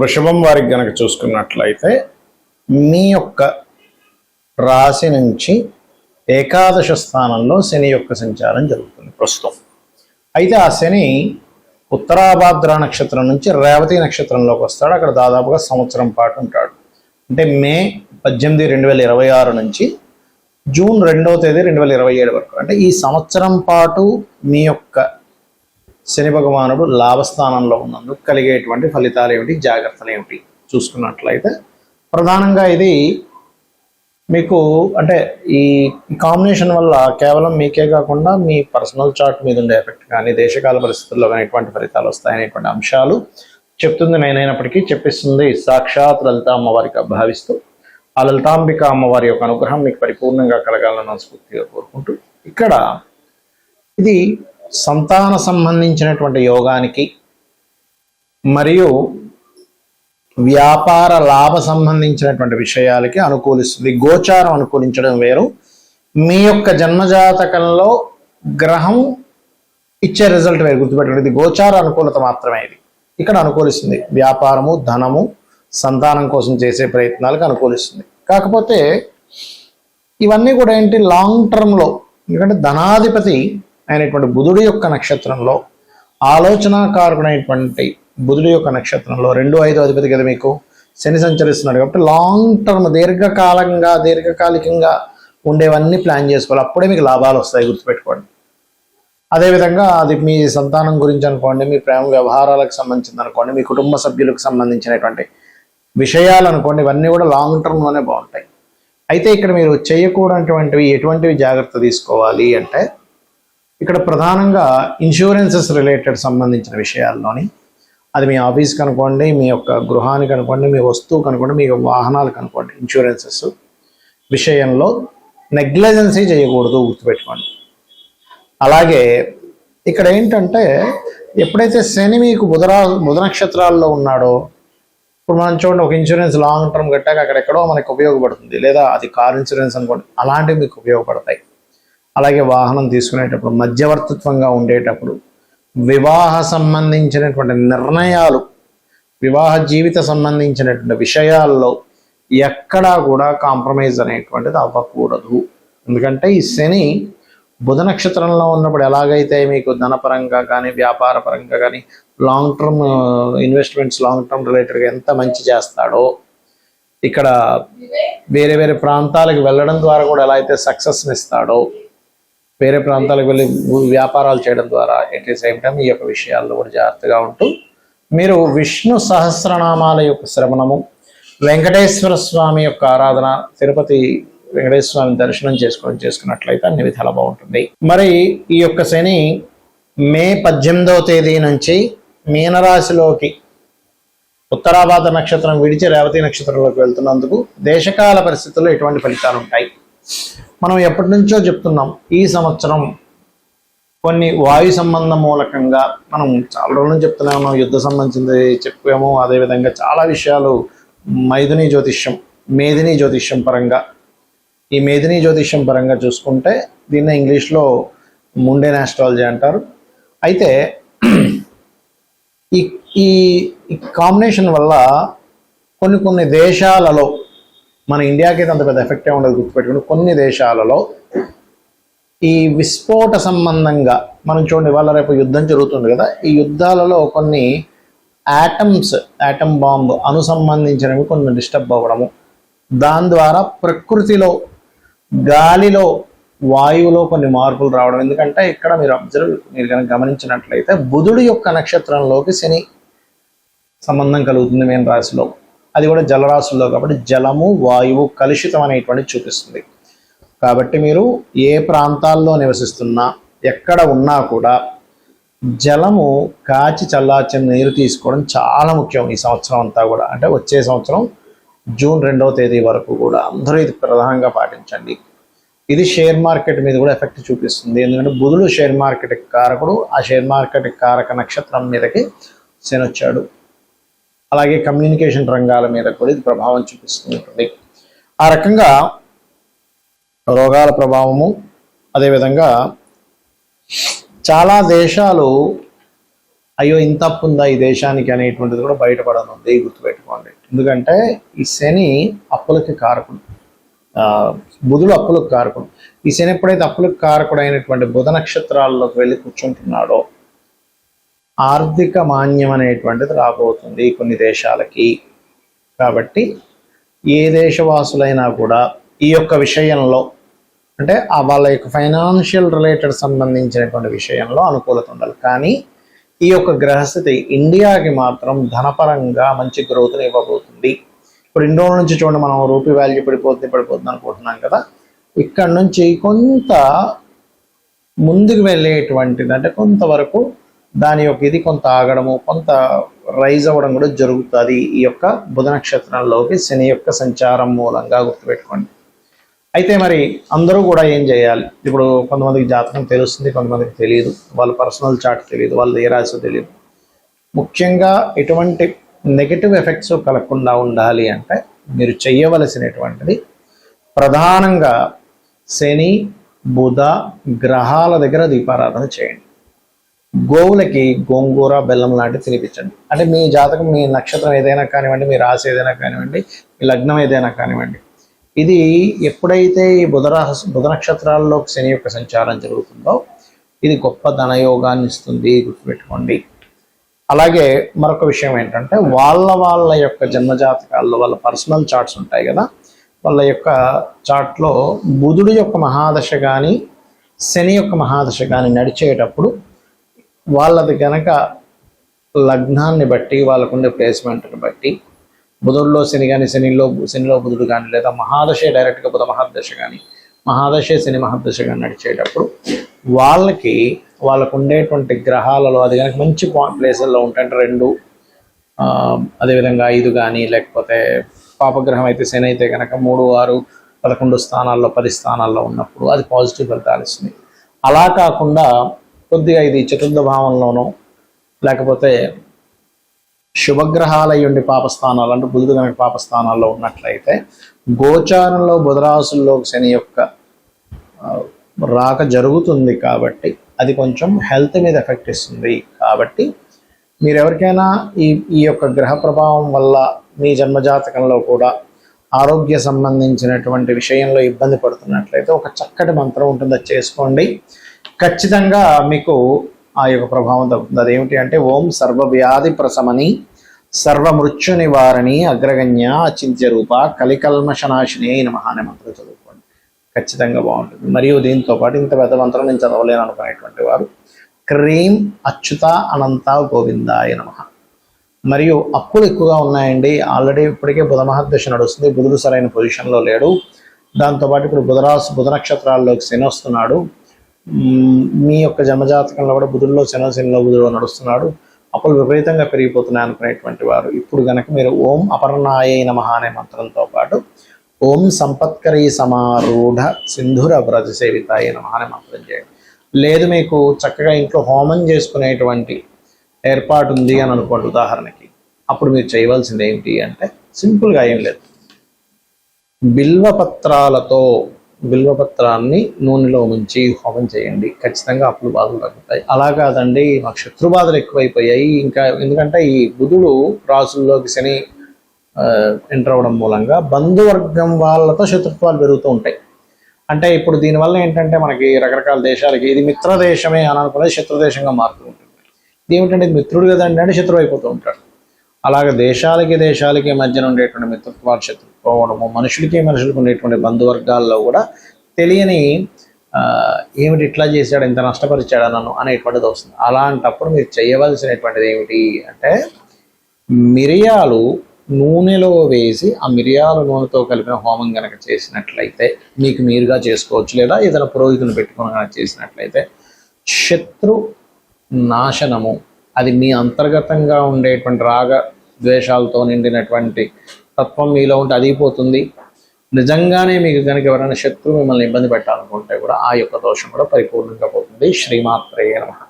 వృషభం వారికి గనక చూసుకున్నట్లయితే మీ యొక్క రాశి నుంచి ఏకాదశ స్థానంలో శని యొక్క సంచారం జరుగుతుంది ప్రస్తుతం. అయితే ఆ శని ఉత్తరాభాద్ర నక్షత్రం నుంచి రేవతి నక్షత్రంలోకి వస్తాడు. అక్కడ దాదాపుగా సంవత్సరం పాటు ఉంటాడు. అంటే మే 18, 2026 నుంచి జూన్ 2వ తేదీ 2027 వరకు, అంటే ఈ సంవత్సరం పాటు మీ యొక్క శని భగవానుడు లాభస్థానంలో ఉన్నందుకు కలిగేటువంటి ఫలితాలు ఏమిటి, జాగ్రత్తలు ఏమిటి చూసుకున్నట్లయితే ప్రధానంగా ఇది మీకు అంటే ఈ కాంబినేషన్ వల్ల కేవలం మీకే కాకుండా మీ పర్సనల్ చార్ట్ మీద ఉండే ఎఫెక్ట్ కానీ దేశకాల పరిస్థితుల్లో కానీ ఎటువంటి ఫలితాలు వస్తాయనేటువంటి అంశాలు చెప్తుంది నేనైనప్పటికీ చెప్పిస్తుంది సాక్షాత్ లలిత అమ్మవారికి భావిస్తూ ఆ లలితాంబిక అమ్మవారి యొక్క అనుగ్రహం మీకు పరిపూర్ణంగా కలగాలని మనస్ఫూర్తిగా కోరుకుంటూ, ఇక్కడ ఇది సంతాన సంబంధించినటువంటి యోగానికి మరియు వ్యాపార లాభ సంబంధించినటువంటి విషయాలకి అనుకూలిస్తుంది. గోచారం అనుకూలించడం వేరు, మీ యొక్క జన్మజాతకంలో గ్రహం ఇచ్చే రిజల్ట్ వేరు. గుర్తుపెట్టండి, ఇది గోచార అనుకూలత మాత్రమే. ఇది ఇక్కడ అనుకూలిస్తుంది. వ్యాపారము, ధనము, సంతానం కోసం చేసే ప్రయత్నాలకు అనుకూలిస్తుంది. కాకపోతే ఇవన్నీ కూడా ఏంటి, లాంగ్ టర్మ్లో, ఎందుకంటే ధనాధిపతి అయినటువంటి బుధుడి యొక్క నక్షత్రంలో, ఆలోచనాకారకుడైనటువంటి బుధుడి యొక్క నక్షత్రంలో 2, 5 అధిపతి కదా మీకు శని సంచరిస్తున్నాడు. కాబట్టి లాంగ్ టర్మ్, దీర్ఘకాలికంగా ఉండేవన్నీ ప్లాన్ చేసుకోవాలి. అప్పుడే మీకు లాభాలు వస్తాయి, గుర్తుపెట్టుకోండి. అదేవిధంగా అది మీ సంతానం గురించి అనుకోండి, మీ ప్రేమ వ్యవహారాలకు సంబంధించింది అనుకోండి, మీ కుటుంబ సభ్యులకు సంబంధించినటువంటి విషయాలు అనుకోండి, ఇవన్నీ కూడా లాంగ్ టర్మ్లోనే బాగుంటాయి. అయితే ఇక్కడ మీరు చేయకూడనటువంటివి ఎటువంటివి జాగ్రత్త తీసుకోవాలి అంటే, ఇక్కడ ప్రధానంగా ఇన్సూరెన్సెస్ రిలేటెడ్ సంబంధించిన విషయాల్లోని, అది మీ ఆఫీస్కి అనుకోండి, మీ యొక్క గృహానికి అనుకోండి, మీ వస్తువుకి అనుకోండి, మీ వాహనాలకు అనుకోండి, ఇన్సూరెన్సెస్ విషయంలో నెగ్లిజెన్సీ చేయకూడదు, గుర్తుపెట్టుకోండి. అలాగే ఇక్కడ ఏంటంటే, ఎప్పుడైతే శని మీకు బుధ నక్షత్రాల్లో ఉన్నాడో, ఇప్పుడు మనం చూడండి, ఒక ఇన్సూరెన్స్ లాంగ్ టర్మ్ కట్టాక అక్కడెక్కడో మనకు ఉపయోగపడుతుంది, లేదా అది కార్ ఇన్సూరెన్స్ అనుకోండి, అలాంటివి మీకు ఉపయోగపడతాయి. అలాగే వాహనం తీసుకునేటప్పుడు, మధ్యవర్తిత్వంగా ఉండేటప్పుడు, వివాహ సంబంధించినటువంటి నిర్ణయాలు, వివాహ జీవిత సంబంధించినటువంటి విషయాల్లో ఎక్కడా కూడా కాంప్రమైజ్ అనేటువంటిది అవ్వకూడదు. ఎందుకంటే ఈ శని బుధ నక్షత్రంలో ఉన్నప్పుడు ఎలాగైతే మీకు ధనపరంగా కానీ వ్యాపార పరంగా కానీ long term investments, long term రిలేటెడ్గా ఎంత మంచి చేస్తాడో, ఇక్కడ వేరే వేరే ప్రాంతాలకు వెళ్ళడం ద్వారా కూడా ఎలా అయితే సక్సెస్ని ఇస్తాడో, వేరే ప్రాంతాలకు వెళ్ళి వ్యాపారాలు చేయడం ద్వారా ఎట్ ది సేమ్ టైం ఈ యొక్క విషయాల్లో కూడా జాగ్రత్తగా ఉంటూ మీరు విష్ణు సహస్రనామాల యొక్క శ్రవణము, వెంకటేశ్వర స్వామి యొక్క ఆరాధన, తిరుపతి వెంకటేశ్వర స్వామి దర్శనం చేసుకున్నట్లయితే అన్ని విధాలా బాగుంటుంది. మరి ఈ యొక్క శని మే 18వ తేదీ నుంచి మీనరాశిలోకి ఉత్తరాభాద్ర నక్షత్రం విడిచి రేవతి నక్షత్రంలోకి వెళ్తున్నందుకు దేశకాల పరిస్థితుల్లో ఎటువంటి ఫలితాలు ఉంటాయి మనం ఎప్పటి నుంచో చెప్తున్నాం. ఈ సంవత్సరం కొన్ని వాయు సంబంధం మూలకంగా మనం చాలా రోజుల నుంచి చెప్తూనే ఉన్నాం. యుద్ధ సంబంధించింది చెప్పాము. అదేవిధంగా చాలా విషయాలు మైథుని జ్యోతిష్యం, మేదిని జ్యోతిష్యం పరంగా, ఈ మేదిని జ్యోతిష్యం పరంగా చూసుకుంటే దీన్ని ఇంగ్లీష్లో ముండేన్ ఆస్ట్రాలజీ అంటారు. అయితే ఈ కాంబినేషన్ వల్ల కొన్ని దేశాలలో, మన ఇండియాకి అయితే అంత పెద్ద ఎఫెక్టే ఉండదు, గుర్తుపెట్టుకుని కొన్ని దేశాలలో ఈ విస్ఫోట సంబంధంగా మనం చూడండి, ఇవాళ రేపు యుద్ధం జరుగుతుంది కదా, ఈ యుద్ధాలలో కొన్ని యాటమ్ బాంబు అనుసంబంధించినవి కొన్ని డిస్టర్బ్ అవ్వడము, దాని ద్వారా ప్రకృతిలో, గాలిలో, వాయువులో కొన్ని మార్పులు రావడం. ఎందుకంటే ఇక్కడ మీరు కనుక గమనించినట్లయితే బుధుడి యొక్క నక్షత్రంలోకి శని సంబంధం కలుగుతుంది మీన రాశిలో, అది కూడా జలరాశుల్లో కాబట్టి జలము వాయువు కలుషితం అనేటువంటి చూపిస్తుంది. కాబట్టి మీరు ఏ ప్రాంతాల్లో నివసిస్తున్నా, ఎక్కడ ఉన్నా కూడా జలము కాచి చల్లార్చిన నీరు తీసుకోవడం చాలా ముఖ్యం ఈ సంవత్సరం అంతా కూడా. అంటే వచ్చే సంవత్సరం జూన్ 2వ తేదీ వరకు కూడా అందరూ ఇది ప్రధానంగా పాటించండి. ఇది షేర్ మార్కెట్ మీద కూడా ఎఫెక్ట్ చూపిస్తుంది. ఎందుకంటే బుధుడు షేర్ మార్కెట్ కారకుడు, ఆ షేర్ మార్కెట్ కారక నక్షత్రం మీదకి శని వచ్చాడు. అలాగే కమ్యూనికేషన్ రంగాల మీద కూడా ఇది ప్రభావం చూపిస్తూ ఉంటుంది. ఆ రకంగా రోగాల ప్రభావము, అదేవిధంగా చాలా దేశాలు అయ్యో ఇంత అప్పు ఉందా ఈ దేశానికి అనేటువంటిది కూడా బయటపడనుంది, గుర్తుపెట్టుకోండి. ఎందుకంటే ఈ శని అప్పులకి కారకుడు, బుధుడు అప్పులకు కారకుడు. ఈ శని ఎప్పుడైతే అప్పులకు కారకుడు అయినటువంటి బుధ నక్షత్రాల్లోకి వెళ్ళి కూర్చుంటున్నాడో ఆర్థిక మాన్యం అనేటువంటిది రాబోతుంది కొన్ని దేశాలకి. కాబట్టి ఏ దేశవాసులైనా కూడా ఈ యొక్క విషయంలో అంటే వాళ్ళ యొక్క ఫైనాన్షియల్ రిలేటెడ్ సంబంధించినటువంటి విషయంలో అనుకూలత ఉండాలి. కానీ ఈ యొక్క గ్రహస్థితి ఇండియాకి మాత్రం ధనపరంగా మంచి గ్రోత్ని ఇవ్వబోతుంది. ఇప్పుడు ఇన్ని రోజుల నుంచి చూడండి, మనం రూపీ వాల్యూ పడిపోతుంది అనుకుంటున్నాం కదా, ఇక్కడ నుంచి కొంత ముందుకు వెళ్ళేటువంటిది అంటే కొంతవరకు దాని యొక్క ఇది కొంత ఆగడము, కొంత రైజ్ అవ్వడం కూడా జరుగుతుంది ఈ యొక్క బుధ నక్షత్రంలోకి శని యొక్క సంచారం మూలంగా, గుర్తుపెట్టుకోండి. అయితే మరి అందరూ కూడా ఏం చేయాలి? ఇప్పుడు కొంతమందికి జాతకం తెలుస్తుంది, కొంతమందికి తెలియదు, వాళ్ళ పర్సనల్ చార్ట్ తెలియదు, వాళ్ళది ఏ రాశో తెలియదు. ముఖ్యంగా ఎటువంటి నెగటివ్ ఎఫెక్ట్స్ కలగకుండా ఉండాలి అంటే మీరు చేయవలసినటువంటిది ప్రధానంగా శని బుధ గ్రహాల దగ్గర దీపారాధన చేయండి. గోవులకి గోంగూర బెల్లం లాంటివి తినిపించండి. అంటే మీ జాతకం, మీ నక్షత్రం ఏదైనా కానివ్వండి, మీ రాశి ఏదైనా కానివ్వండి, మీ లగ్నం ఏదైనా కానివ్వండి, ఇది ఎప్పుడైతే ఈ బుధ నక్షత్రాల్లోకి శని యొక్క సంచారం జరుగుతుందో ఇది గొప్ప ధనయోగాన్ని ఇస్తుంది, గుర్తుపెట్టుకోండి. అలాగే మరొక విషయం ఏంటంటే వాళ్ళ యొక్క జన్మజాతకాల్లో వాళ్ళ పర్సనల్ చార్ట్స్ ఉంటాయి కదా, వాళ్ళ యొక్క చార్ట్లో బుధుడి యొక్క మహాదశ కానీ శని యొక్క మహాదశ కానీ నడిచేటప్పుడు వాళ్ళది కనుక లగ్నాన్ని బట్టి, వాళ్ళకుండే ప్లేస్మెంట్ని బట్టి, బుధుడిలో శని కానీ శనిలో బుధుడు కానీ, లేదా మహాదశే డైరెక్ట్గా బుధ మహాదశ కానీ మహాదశే శని మహాదశ కానీ నడిచేటప్పుడు వాళ్ళకు ఉండేటువంటి గ్రహాలలో అది కనుక మంచి ప్లేసుల్లో ఉంటాయంటే 2 అదేవిధంగా 5 కానీ, లేకపోతే పాపగ్రహం అయితే శని అయితే కనుక 3, 6, 11 స్థానాల్లో 10 స్థానాల్లో ఉన్నప్పుడు అది పాజిటివ్ ఫలితాలు ఇస్తుంది. అలా కాకుండా కొద్దిగా ఇది చతుర్థ భావంలోనో లేకపోతే శుభగ్రహాలయ్యుండి పాపస్థానాలు అంటే బుధుడు కనుక పాపస్థానాల్లో ఉన్నట్లయితే గోచారంలో బుధరాశుల్లో శని యొక్క రాక జరుగుతుంది. కాబట్టి అది కొంచెం హెల్త్ మీద ఎఫెక్ట్ ఇస్తుంది. కాబట్టి మీరు ఎవరికైనా ఈ యొక్క గ్రహ ప్రభావం వల్ల మీ జన్మజాతకంలో కూడా ఆరోగ్య సంబంధించినటువంటి విషయంలో ఇబ్బంది పడుతున్నట్లయితే ఒక చక్కటి మంత్రం ఉంటుంది, అది చేసుకోండి. ఖచ్చితంగా మీకు ఆ యొక్క ప్రభావం తగ్గుతుంది. అదేమిటి అంటే ఓం సర్వవ్యాధి ప్రశమని సర్వమృత్యు నివారణి అగ్రగణ్య అచింత్య రూప కలికల్మషనాశిని నమః అనే మంత్రం చదువుకోండి, ఖచ్చితంగా బాగుంటుంది. మరియు దీంతో పాటు ఇంత పెద్ద మంత్రం నేను చదవలేను అనుకునేటువంటి వారు క్రీం అచ్యుత అనంత గోవిందాయ నమః. మరియు అప్పులు ఎక్కువగా ఉన్నాయండి, ఆల్రెడీ ఇప్పటికే బుధ మహర్దశ నడుస్తుంది, బుధుడు సరైన పొజిషన్లో లేడు, దాంతోపాటు ఇప్పుడు బుధ నక్షత్రాల్లోకి శని వస్తున్నాడు, మీ యొక్క జన్మజాతకంలో కూడా బుధుల్లో శనిలో బుధుడు నడుస్తున్నాడు, అప్పులు విపరీతంగా పెరిగిపోతున్నాయి అనుకునేటువంటి వారు ఇప్పుడు కనుక మీరు ఓం అపర్ణాయ నమః అనే మంత్రంతో పాటు ఓం సంపత్కరీ సమారూఢ సింధుర వ్రజ సేవితాయ నమః అనే మంత్రం చేయండి. లేదు మీకు చక్కగా ఇంట్లో హోమం చేసుకునేటువంటి ఏర్పాటు ఉంది అని అనుకోండి ఉదాహరణకి, అప్పుడు మీరు చేయవలసింది ఏమిటి అంటే సింపుల్గా ఏం లేదు, బిల్వపత్రాన్ని నూనెలో ముంచి హోమం చేయండి, ఖచ్చితంగా అప్పులు బాధలు తగ్గుతాయి. అలా కాదండి మాకు శత్రు బాధలు ఎక్కువైపోయాయి, ఇంకా ఎందుకంటే ఈ బుధుడు రాసుల్లోకి శని ఎంటర్ అవ్వడం మూలంగా బంధువర్గం వాళ్ళతో శత్రుత్వాలు పెరుగుతూ ఉంటాయి. అంటే ఇప్పుడు దీనివల్ల ఏంటంటే మనకి రకరకాల దేశాలకి ఇది మిత్ర దేశమే అని అనుకునేది శత్రుదేశంగా మారుతూ ఉంటుంది. ఇది ఏమిటంటే ఇది మిత్రుడు కదండి అంటే శత్రువు అయిపోతూ ఉంటాడు. అలాగే దేశాలకి మధ్యన ఉండేటువంటి మిత్రత్వాలు శత్రుత్వము, మనుషులకు ఉండేటువంటి బంధువర్గాల్లో కూడా తెలియని ఏమిటి ఇట్లా చేశాడు, ఇంత నష్టపరిచాడు నన్ను అనేటువంటిది వస్తుంది. అలాంటప్పుడు మీరు చేయవలసినటువంటిది ఏమిటి అంటే మిరియాలు నూనెలో వేసి ఆ మిరియాల నూనెతో కలిపిన హోమం కనుక చేసినట్లయితే మీకు మీరుగా చేసుకోవచ్చు, లేదా ఏదైనా పురోహితుని పెట్టుకుని కనుక చేసినట్లయితే శత్రు నాశనము, అది మీ అంతర్గతంగా ఉండేటువంటి రాగ ద్వేషాలతో నిండినటువంటి తత్వం మీలో ఉంటే అది పోతుంది. నిజంగానే మీకు కనుక ఎవరైనా శత్రువు మిమ్మల్ని ఇబ్బంది పెట్టాలనుకుంటే కూడా ఆ యొక్క దోషం కూడా పరిపూర్ణంగా పోతుంది. శ్రీమాత్రేయ నమః.